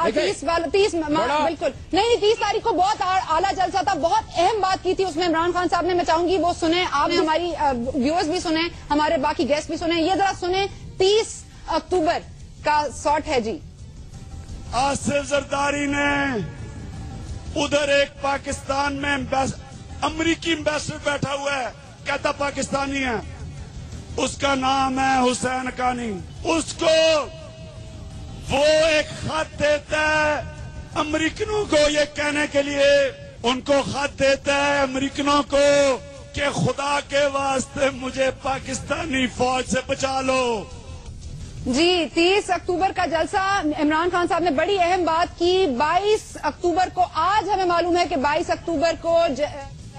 بالکل نہیں 30 تاریخ کو بہت اعلیٰ جلسہ تھا, بہت اہم بات کی تھی اس میں عمران خان صاحب نے. میں چاہوں گی وہ سنیں, آپ نے ہماری ویورز بھی سنیں, ہمارے باقی گیسٹ بھی سنیں, یہ ذرا سنیں. 30 اکتوبر کا ساٹ ہے جی. آصف زرداری نے ادھر ایک پاکستان میں امریکی ایمبیسڈر بیٹھا ہوا ہے, کہتا پاکستانی ہے, اس کا نام ہے حسین حقانی. اس کو وہ ایک خط دیتا ہے امریکنوں کو یہ کہنے کے لیے, ان کو خط دیتا ہے امریکنوں کو کہ خدا کے واسطے مجھے پاکستانی فوج سے بچا لو. جی 30 اکتوبر کا جلسہ, عمران خان صاحب نے بڑی اہم بات کی. 22 اکتوبر کو, آج ہمیں معلوم ہے کہ 22 اکتوبر کو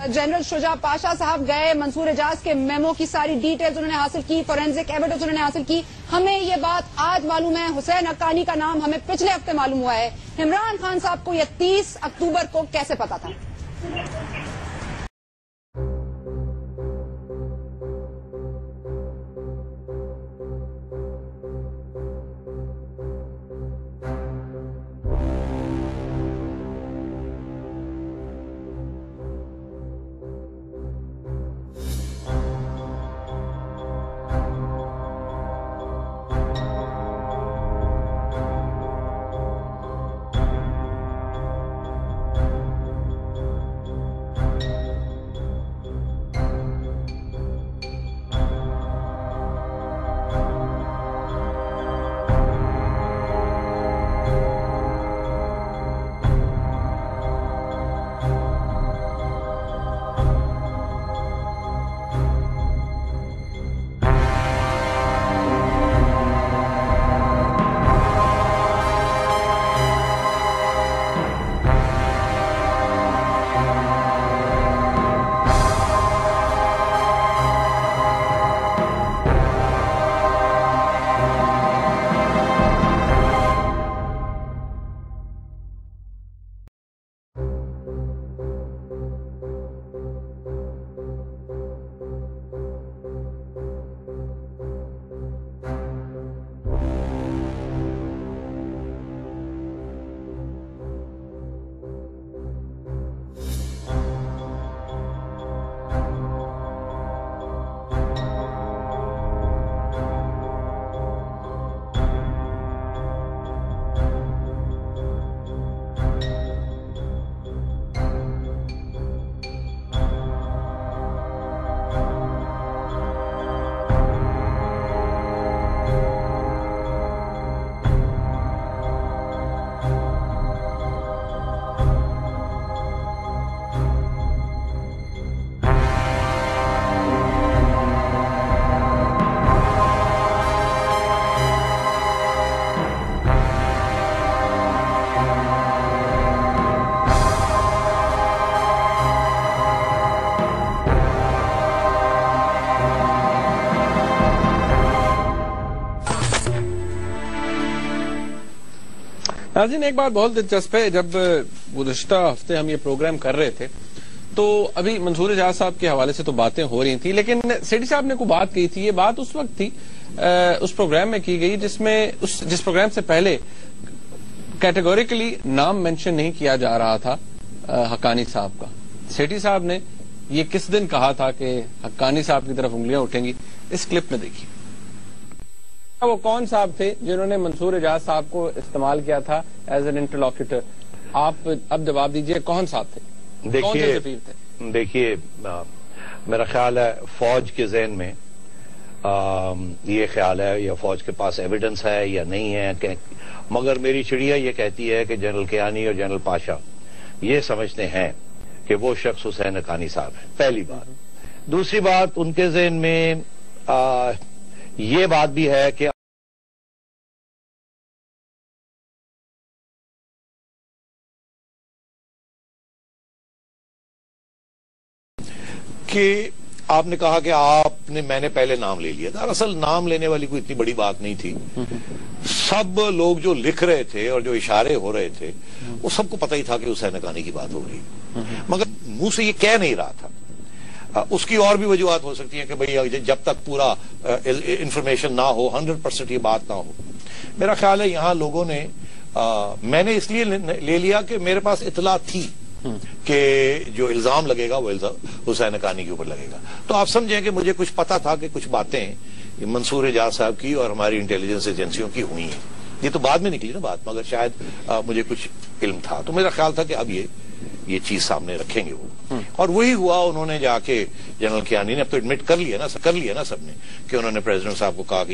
جنرل شجاع پاشا صاحب گئے, منصور اعجاز کے میمو کی ساری ڈیٹیلز انہوں نے حاصل کی, فورینزک ایویڈنس انہوں نے حاصل کی. ہمیں یہ بات آج معلوم ہے. حسین حقانی کا نام ہمیں پچھلے ہفتے معلوم ہوا ہے. عمران خان صاحب کو یہ 30 اکتوبر کو کیسے پتا تھا؟ ناظرین ایک بات بہت دلچسپ ہے, جب گزشتہ ہفتے ہم یہ پروگرام کر رہے تھے تو ابھی منصور اعجاز صاحب کے حوالے سے تو باتیں ہو رہی تھیں, لیکن سیٹھی صاحب نے کوئی بات کی تھی. یہ بات اس وقت تھی اس پروگرام میں کی گئی جس پروگرام سے پہلے کیٹیگوریکلی نام مینشن نہیں کیا جا رہا تھا حقانی صاحب کا. سیٹھی صاحب نے یہ کس دن کہا تھا کہ حقانی صاحب کی طرف انگلیاں اٹھیں گی, اس کلپ میں دیکھیے. وہ کون صاحب تھے جنہوں نے منصور اعجاز صاحب کو استعمال کیا تھا ایز این انٹرلوکیٹر؟ آپ اب جواب دیجئے, کون صاحب تھے؟ دیکھیے میرا خیال ہے فوج کے ذہن میں یہ خیال ہے, یا فوج کے پاس ایویڈنس ہے یا نہیں ہے, مگر میری چڑیا یہ کہتی ہے کہ جنرل کیانی اور جنرل پاشا یہ سمجھتے ہیں کہ وہ شخص حسین حقانی صاحب ہے, پہلی بات. دوسری بات, ان کے ذہن میں یہ بات بھی ہے کہ آپ نے کہا کہ میں نے پہلے نام لے لیا. دراصل نام لینے والی کوئی اتنی بڑی بات نہیں تھی. سب لوگ جو لکھ رہے تھے اور جو اشارے ہو رہے تھے وہ سب کو پتہ ہی تھا کہ حسین حقانی کی بات ہو رہی, مگر منہ سے یہ کہہ نہیں رہا تھا. اس کی اور بھی وجوہات ہو سکتی ہیں کہ بھئی جب تک پورا انفارمیشن نہ ہو, 100% یہ بات نہ ہو. میرا خیال ہے یہاں لوگوں نے میں نے اس لیے لے لیا کہ میرے پاس اطلاع تھی کہ جو الزام لگے گا وہ حسین حقانی کے اوپر لگے گا. تو آپ سمجھیں کہ مجھے کچھ پتا تھا کہ کچھ باتیں منصور اعجاز صاحب کی اور ہماری انٹیلیجنس ایجنسیوں کی ہوئی ہیں. یہ تو بعد میں نکلی نا بات, مگر شاید مجھے کچھ علم تھا. تو میرا خیال تھا کہ اب یہ چیز سامنے رکھیں گے وہ, اور وہی ہوا. انہوں نے جا کے جنرل کیانی نے اب تو ایڈمٹ کر لیا نا سب نے کہ انہوں نے پریزیڈنٹ صاحب کو کہا کہ